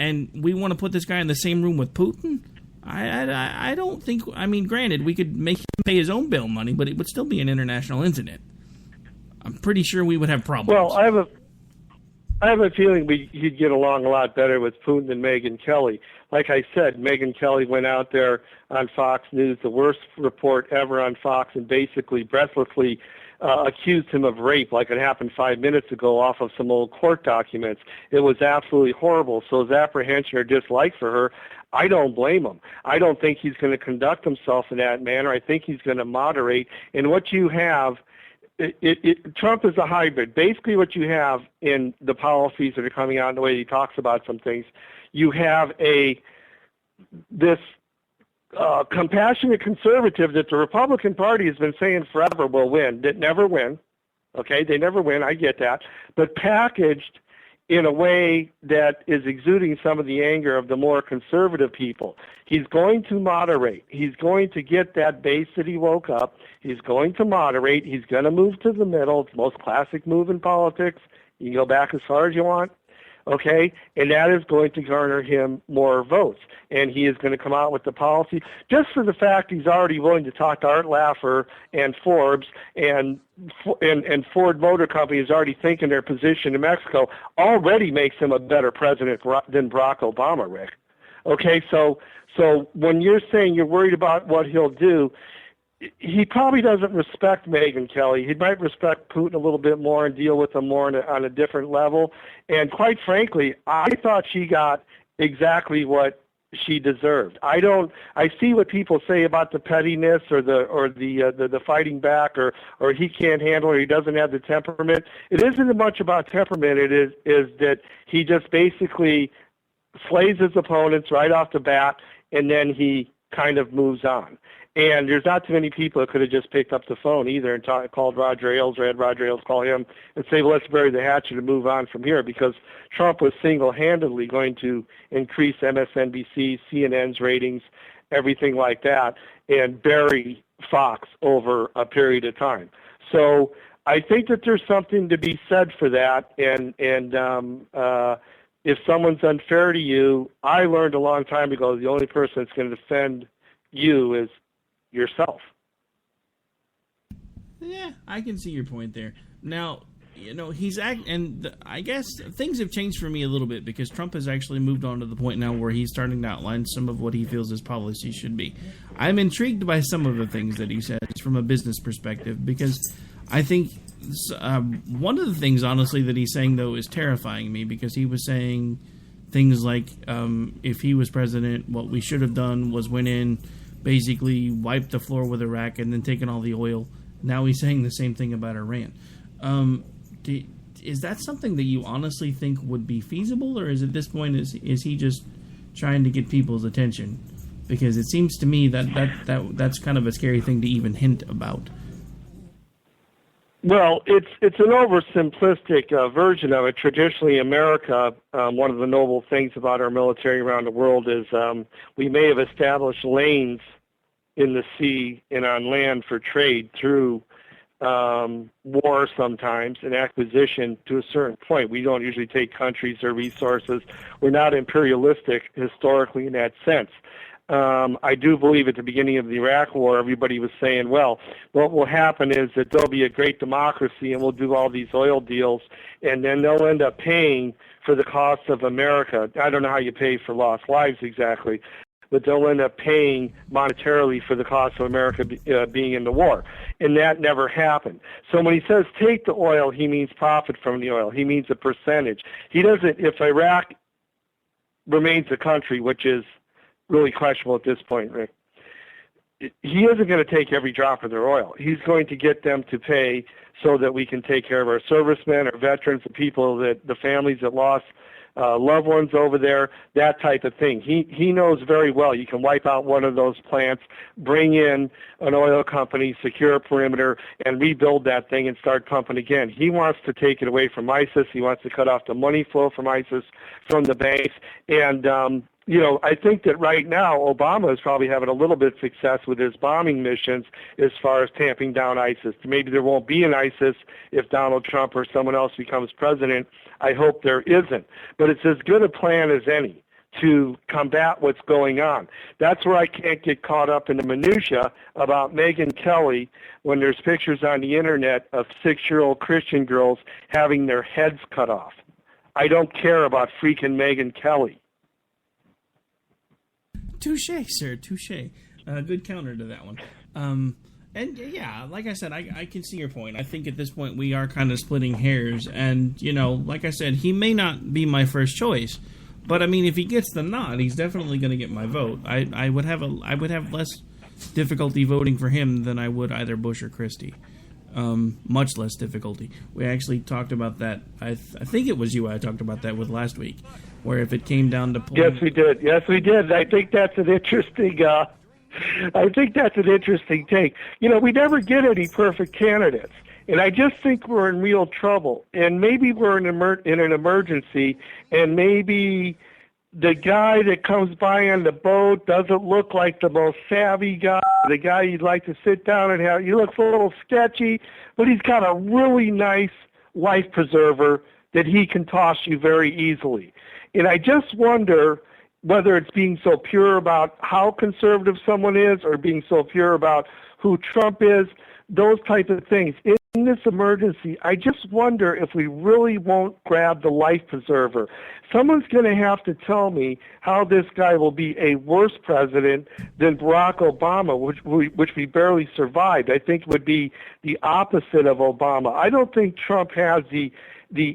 and we want to put this guy in the same room with Putin? I don't think. I mean, granted, we could make him pay his own bail money, but it would still be an international incident. I'm pretty sure we would have problems. Well, I have a feeling he'd get along a lot better with Putin than Megyn Kelly. Like I said, Megyn Kelly went out there on Fox News, the worst report ever on Fox, and basically breathlessly accused him of rape like it happened 5 minutes ago off of some old court documents. It was absolutely horrible. So his apprehension or dislike for her, I don't blame him. I don't think he's going to conduct himself in that manner. I think he's going to moderate. And what you have, Trump is a hybrid. Basically what you have in the policies that are coming out and the way he talks about some things, you have this compassionate conservative that the Republican Party has been saying forever will win, that never win. Okay, they never win, I get that. But packaged in a way that is exuding some of the anger of the more conservative people. He's going to moderate. He's going to get that base that he woke up. He's going to moderate. He's going to move to the middle. It's the most classic move in politics. You can go back as far as you want. Okay, and that is going to garner him more votes. And he is going to come out with the policy just for the fact he's already willing to talk to Art Laffer and Forbes, and Ford Motor Company is already thinking their position in Mexico already makes him a better president than Barack Obama, Rick. Okay, so when you're saying you're worried about what he'll do, he probably doesn't respect Megyn Kelly. He might respect Putin a little bit more and deal with him more on a different level. And quite frankly, I thought she got exactly what she deserved. I see what people say about the pettiness or the fighting back or he can't handle it, or he doesn't have the temperament. It isn't much about temperament. It is that he just basically slays his opponents right off the bat, and then he kind of moves on. And there's not too many people that could have just picked up the phone either and called Roger Ailes or had Roger Ailes call him and say, well, let's bury the hatchet and move on from here, because Trump was single-handedly going to increase MSNBC, CNN's ratings, everything like that, and bury Fox over a period of time. So I think that there's something to be said for that. And if someone's unfair to you, I learned a long time ago the only person that's going to defend you is yourself. Yeah, I can see your point there. Now, I guess things have changed for me a little bit because Trump has actually moved on to the point now where he's starting to outline some of what he feels his policy should be. I'm intrigued by some of the things that he says from a business perspective because I think one of the things, honestly, that he's saying, though, is terrifying me because he was saying things like if he was president, what we should have done was went in, basically wiped the floor with Iraq and then taken all the oil. Now he's saying the same thing about Iran. Is that something that you honestly think would be feasible, or is at this point is he just trying to get people's attention? Because it seems to me that's kind of a scary thing to even hint about. Well, it's an oversimplistic version of it. Traditionally, America, one of the noble things about our military around the world is we may have established lanes in the sea and on land for trade through war sometimes and acquisition to a certain point. We don't usually take countries or resources. We're not imperialistic historically in that sense. I do believe at the beginning of the Iraq War, everybody was saying, well, what will happen is that there'll be a great democracy and we'll do all these oil deals, and then they'll end up paying for the cost of America. I don't know how you pay for lost lives exactly, but they'll end up paying monetarily for the cost of America being in the war. And that never happened. So when he says take the oil, he means profit from the oil. He means a percentage. He doesn't, if Iraq remains a country, which is really questionable at this point, Rick, he isn't going to take every drop of their oil. He's going to get them to pay so that we can take care of our servicemen, our veterans, the people that, the families that lost loved ones over there, that type of thing. He knows very well you can wipe out one of those plants, bring in an oil company, secure a perimeter, and rebuild that thing and start pumping again. He wants to take it away from ISIS. He wants to cut off the money flow from ISIS, from the banks. And, I think that right now Obama is probably having a little bit of success with his bombing missions as far as tamping down ISIS. Maybe there won't be an ISIS if Donald Trump or someone else becomes president. I hope there isn't. But it's as good a plan as any to combat what's going on. That's where I can't get caught up in the minutia about Megyn Kelly when there's pictures on the internet of 6-year-old Christian girls having their heads cut off. I don't care about freaking Megyn Kelly. Touche, sir, touche. Good counter to that one. And yeah, like I said, I can see your point. I think at this point we are kind of splitting hairs. And, like I said, he may not be my first choice. But, I mean, if he gets the nod, he's definitely going to get my vote. I would have less difficulty voting for him than I would either Bush or Christie. Much less difficulty. We actually talked about that. I think it was you I talked about that with last week, where if it came down to polling... Yes, we did. I think that's an interesting. Take. We never get any perfect candidates, and I just think we're in real trouble. And maybe we're in an emergency, and maybe the guy that comes by on the boat doesn't look like the most savvy guy, the guy you'd like to sit down and have. He looks a little sketchy, but he's got a really nice life preserver that he can toss you very easily. And I just wonder whether it's being so pure about how conservative someone is or being so pure about who Trump is, those type of things. In this emergency, I just wonder if we really won't grab the life preserver. Someone's going to have to tell me how this guy will be a worse president than Barack Obama, which we barely survived. I think would be the opposite of Obama. I don't think Trump has the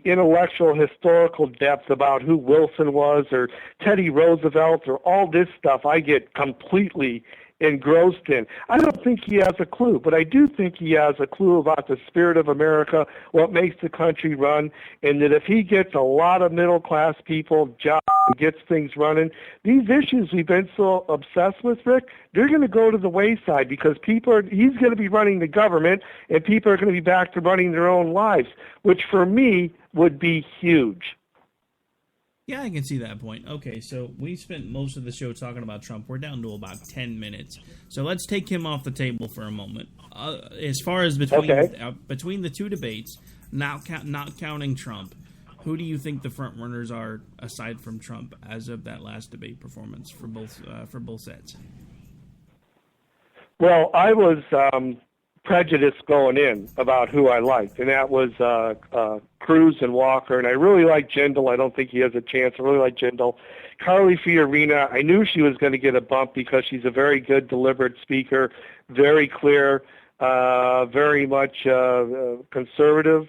intellectual historical depth about who Wilson was or Teddy Roosevelt or all this stuff I get completely engrossed in. I don't think he has a clue, but I do think he has a clue about the spirit of America, what makes the country run, and that if he gets a lot of middle-class people jobs and gets things running, these issues we've been so obsessed with, Rick, they're going to go to the wayside because he's going to be running the government and people are going to be back to running their own lives, which for me would be huge. Yeah, I can see that point. Okay, so we spent most of the show talking about Trump. We're down to about 10 minutes. So let's take him off the table for a moment. As far as between the two debates, not counting Trump, who do you think the front runners are aside from Trump as of that last debate performance for both sets? Well, I was prejudice going in about who I liked, and that was Cruz and Walker. And I really like Jindal. I don't think he has a chance. I really like Jindal. Carly Fiorina, I knew she was going to get a bump because she's a very good, deliberate speaker, very clear, very much conservative,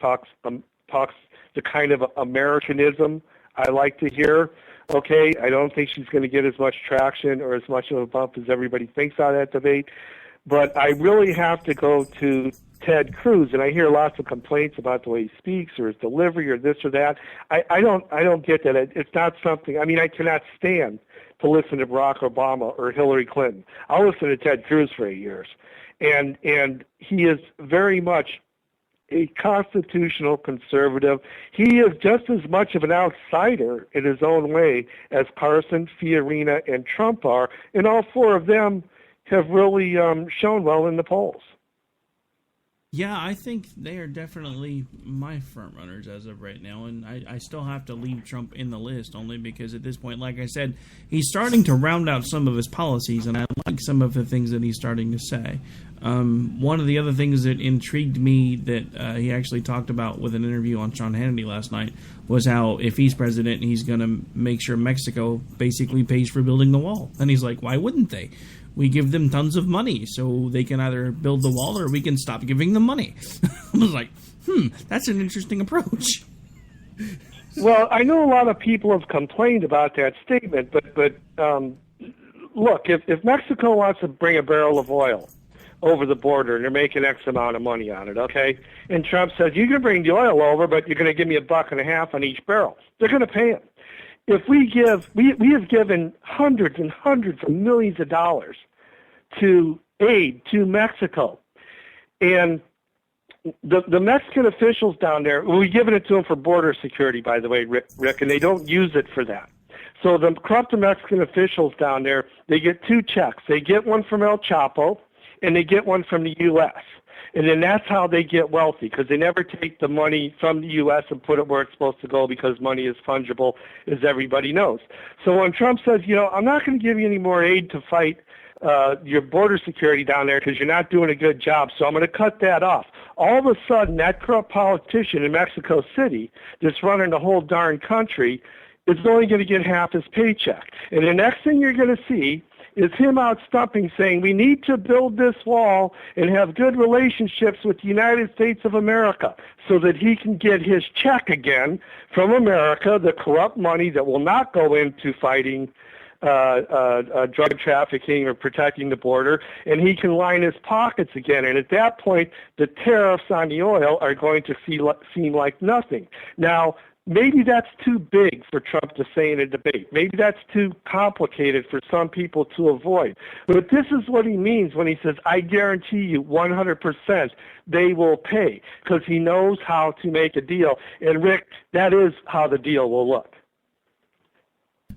talks the kind of Americanism I like to hear. Okay, I don't think she's going to get as much traction or as much of a bump as everybody thinks out of that debate. But I really have to go to Ted Cruz, and I hear lots of complaints about the way he speaks or his delivery or this or that. I don't get that. It's not something. I mean, I cannot stand to listen to Barack Obama or Hillary Clinton. I'll listen to Ted Cruz for 8 years, and he is very much a constitutional conservative. He is just as much of an outsider in his own way as Carson, Fiorina, and Trump are, and all four of them have really shown well in the polls. Yeah, I think they are definitely my front runners as of right now, and I still have to leave Trump in the list only because at this point, like I said, he's starting to round out some of his policies, and I like some of the things that he's starting to say. One of the other things that intrigued me that he actually talked about with an interview on Sean Hannity last night was how if he's president, he's going to make sure Mexico basically pays for building the wall. And he's like, why wouldn't they? We give them tons of money, so they can either build the wall or we can stop giving them money. I was like, that's an interesting approach. Well, I know a lot of people have complained about that statement, but look, if Mexico wants to bring a barrel of oil over the border and they're making X amount of money on it, okay, and Trump says, you can bring the oil over, but you're going to give me $1.50 on each barrel, they're going to pay him. If we have given hundreds and hundreds of millions of dollars to aid to Mexico, and the Mexican officials down there, we've given it to them for border security, by the way, Rick, and they don't use it for that. So the corrupt Mexican officials down there, they get two checks. They get one from El Chapo, and they get one from the U.S., and then that's how they get wealthy, because they never take the money from the U.S. and put it where it's supposed to go, because money is fungible, as everybody knows. So when Trump says, I'm not going to give you any more aid to fight your border security down there because you're not doing a good job, so I'm going to cut that off. All of a sudden, that corrupt politician in Mexico City that's running the whole darn country is only going to get half his paycheck. And the next thing you're going to see is him out stumping saying we need to build this wall and have good relationships with the United States of America so that he can get his check again from America, the corrupt money that will not go into fighting drug trafficking or protecting the border, and he can line his pockets again. And at that point, the tariffs on the oil are going to seem like nothing. Now, maybe that's too big for Trump to say in a debate. Maybe that's too complicated for some people to avoid. But this is what he means when he says, I guarantee you 100% they will pay, because he knows how to make a deal. And, Rick, that is how the deal will look.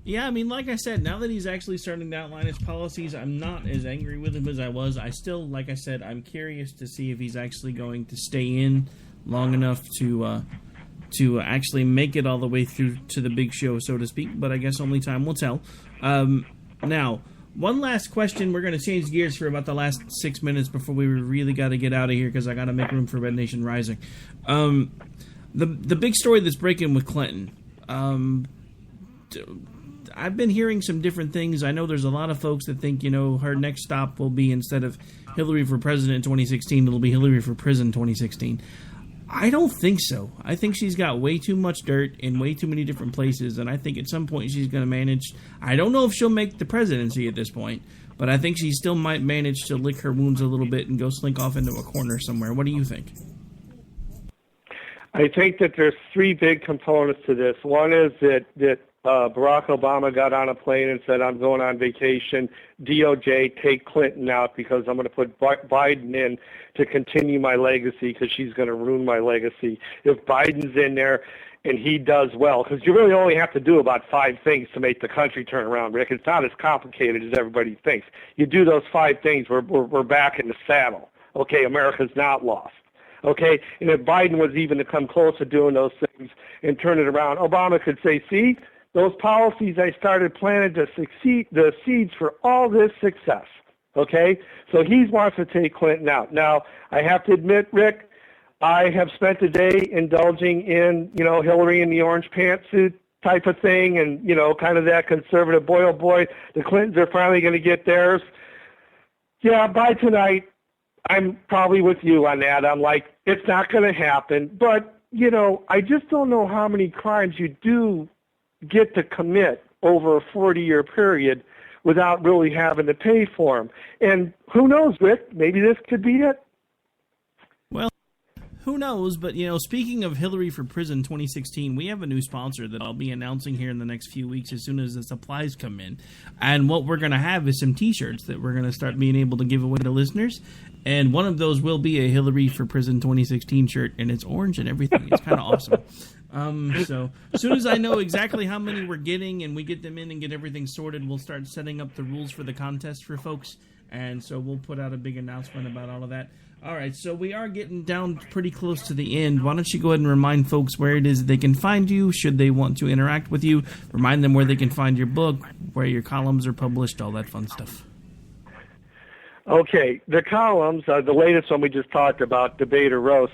Yeah, I mean, like I said, now that he's actually starting to outline his policies, I'm not as angry with him as I was. I still, like I said, I'm curious to see if he's actually going to stay in long enough to actually make it all the way through to the big show, so to speak, but I guess only time will tell. Now, one last question. We're going to change gears for about the last 6 minutes before we really got to get out of here, because I got to make room for Red Nation Rising. The big story that's breaking with Clinton. I've been hearing some different things. I know there's a lot of folks that think, her next stop will be, instead of Hillary for president in 2016, it'll be Hillary for prison 2016. I don't think so. I think she's got way too much dirt in way too many different places, and I think at some point she's going to manage. I don't know if she'll make the presidency at this point, but I think she still might manage to lick her wounds a little bit and go slink off into a corner somewhere. What do you think? I think that there's three big components to this. One is that Barack Obama got on a plane and said, I'm going on vacation. DOJ, take Clinton out because I'm going to put Biden in to continue my legacy because she's going to ruin my legacy. If Biden's in there and he does well, because you really only have to do about 5 things to make the country turn around, Rick. It's not as complicated as everybody thinks. You do those 5 things, we're back in the saddle. Okay, America's not lost. Okay, and if Biden was even to come close to doing those things and turn it around, Obama could say, see, those policies I started planting to succeed, the seeds for all this success. Okay? So he wants to take Clinton out. Now, I have to admit, Rick, I have spent the day indulging in, Hillary in the orange pantsuit type of thing and, kind of that conservative, boy, oh boy, the Clintons are finally going to get theirs. Yeah, by tonight, I'm probably with you on that. I'm like, it's not going to happen. But, I just don't know how many crimes you do get to commit over a 40-year period without really having to pay for them. And who knows, Rick, maybe this could be it. Well, who knows? But, speaking of Hillary for Prison 2016, we have a new sponsor that I'll be announcing here in the next few weeks as soon as the supplies come in. And what we're going to have is some T-shirts that we're going to start being able to give away to listeners. And one of those will be a Hillary for Prison 2016 shirt, and it's orange and everything. It's kind of awesome. So as soon as I know exactly how many we're getting and we get them in and get everything sorted, we'll start setting up the rules for the contest for folks. And so we'll put out a big announcement about all of that. All right, so we are getting down pretty close to the end. Why don't you go ahead and remind folks where it is they can find you, should they want to interact with you. Remind them where they can find your book, where your columns are published, all that fun stuff. Okay, the columns, the latest one we just talked about, Debate or Roast,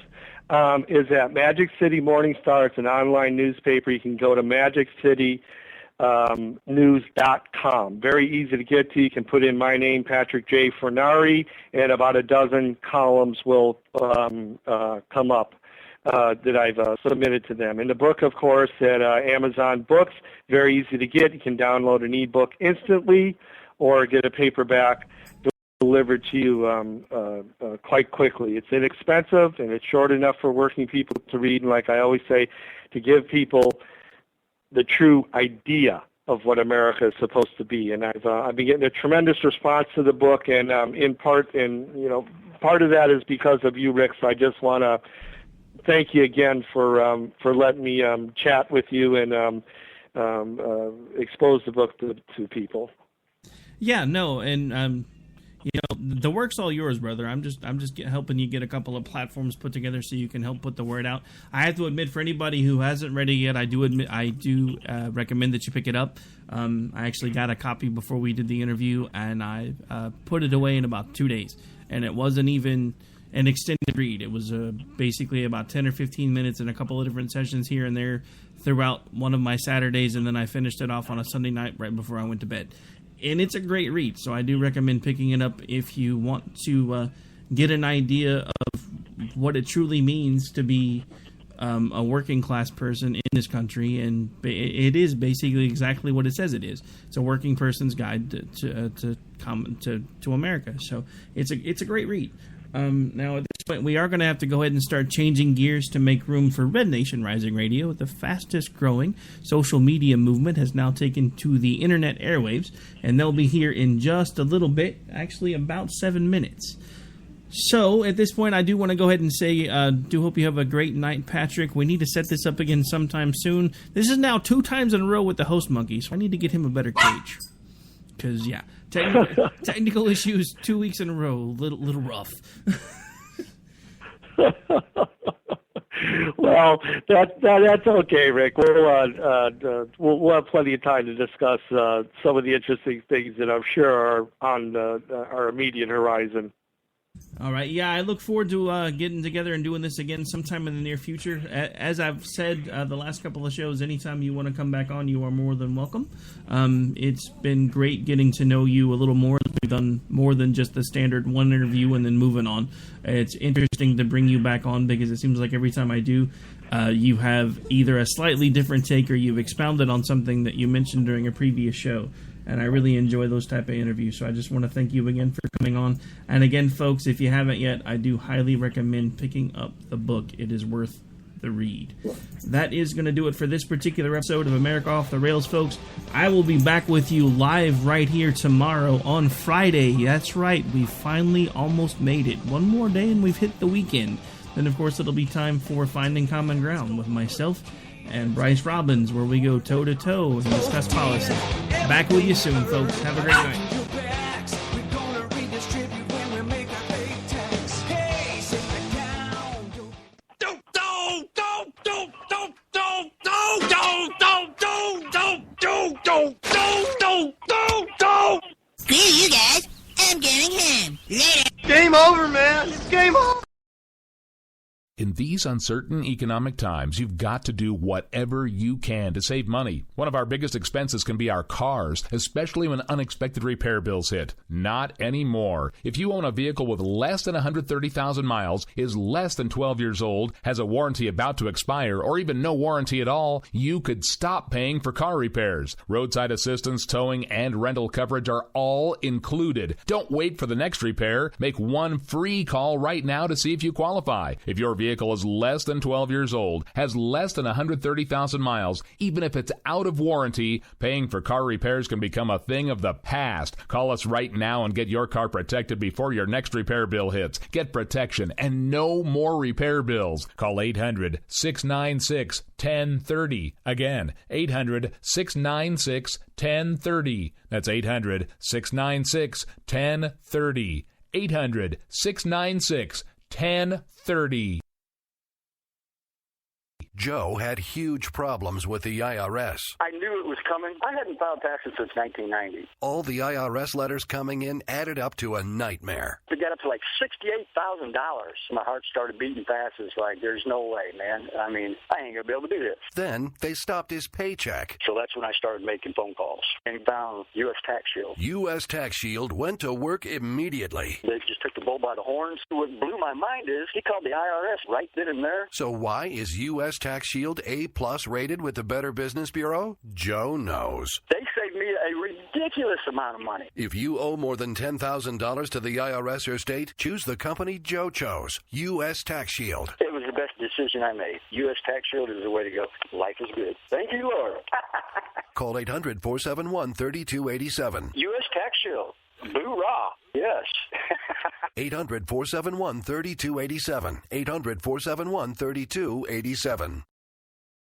is at Magic City Morning Star. It's an online newspaper. You can go to magiccitynews.com. Very easy to get to. You can put in my name, Patrick J. Fornari, and about a dozen columns will come up that I've submitted to them. And the book, of course, at Amazon Books, very easy to get. You can download an ebook instantly or get a paperback delivered to you quite quickly. It's inexpensive and it's short enough for working people to read. And like I always say, to give people the true idea of what America is supposed to be. And I've been getting a tremendous response to the book, and in part, part of that is because of you, Rick. So I just want to thank you again for letting me chat with you and expose the book to people. Yeah, no, and the work's all yours, brother. I'm just helping you get a couple of platforms put together so you can help put the word out. I have to admit, for anybody who hasn't read it yet, I do recommend that you pick it up. I actually got a copy before we did the interview, and I put it away in about 2 days. And it wasn't even an extended read. It was basically about 10 or 15 minutes and a couple of different sessions here and there throughout one of my Saturdays, and then I finished it off on a Sunday night right before I went to bed. And it's a great read, so I do recommend picking it up if you want to get an idea of what it truly means to be a working class person in this country, and it is basically exactly what it says it is. It's a working person's guide to America. So it's a great read. Now, at this point, we are going to have to go ahead and start changing gears to make room for Red Nation Rising Radio. The fastest-growing social media movement has now taken to the internet airwaves, and they'll be here in just a little bit, actually about 7 minutes. So, at this point, I do want to go ahead and say, do hope you have a great night, Patrick. We need to set this up again sometime soon. This is now 2 times in a row with the host monkey, so I need to get him a better cage. Because, yeah, technical issues 2 weeks in a row, little rough. Well, that's okay, Rick. We'll have plenty of time to discuss some of the interesting things that I'm sure are on our immediate horizon. All right. Yeah, I look forward to getting together and doing this again sometime in the near future. As I've said the last couple of shows, anytime you want to come back on, you are more than welcome. It's been great getting to know you a little more. We've done more than just the standard one interview and then moving on. It's interesting to bring you back on because it seems like every time I do, you have either a slightly different take or you've expounded on something that you mentioned during a previous show. And I really enjoy those type of interviews. So I just want to thank you again for coming on. And again, folks, if you haven't yet, I do highly recommend picking up the book. It is worth the read. That is going to do it for this particular episode of America Off the Rails, folks. I will be back with you live right here tomorrow on Friday. That's right. We finally almost made it. One more day and we've hit the weekend. Then, of course, it'll be time for Finding Common Ground with myself and Bryce Robbins, where we go toe-to-toe and discuss policy. Back with you soon, folks. Have a great night. Screw you guys. I'm going home. game over, man. It's game over. In these uncertain economic times, you've got to do whatever you can to save money. One of our biggest expenses can be our cars, especially when unexpected repair bills hit. Not anymore. If you own a vehicle with less than 130,000 miles, is less than 12 years old, has a warranty about to expire, or even no warranty at all, you could stop paying for car repairs. Roadside assistance, towing, and rental coverage are all included. Don't wait for the next repair. Make one free call right now to see if you qualify. If your vehicle is less than 12 years old, has less than 130,000 miles, even if it's out of warranty, paying for car repairs can become a thing of the past. Call us right now and get your car protected before your next repair bill hits. Get protection and no more repair bills. Call 800-696-1030. Again, 800-696-1030. That's 800-696-1030. 800-696-1030. Joe had huge problems with the IRS. I knew it was coming. I hadn't filed taxes since 1990. All the IRS letters coming in added up to a nightmare. It got up to like $68,000. My heart started beating fast. It's like, there's no way, man. I mean, I ain't going to be able to do this. Then they stopped his paycheck. So that's when I started making phone calls and found U.S. Tax Shield. U.S. Tax Shield went to work immediately. They just took the bull by the horns. What blew my mind is he called the IRS right then and there. So why is U.S. Tax Shield A+ rated with the Better Business Bureau? Joe knows. They saved me a ridiculous amount of money. If you owe more than $10,000 to the IRS or state, choose the company Joe chose, U.S. Tax Shield. It was the best decision I made. U.S. Tax Shield is the way to go. Life is good. Thank you, Lord. Call 800-471-3287. U.S. Tax Shield. Boo-rah. Yes. 800-471-3287. 800-471-3287.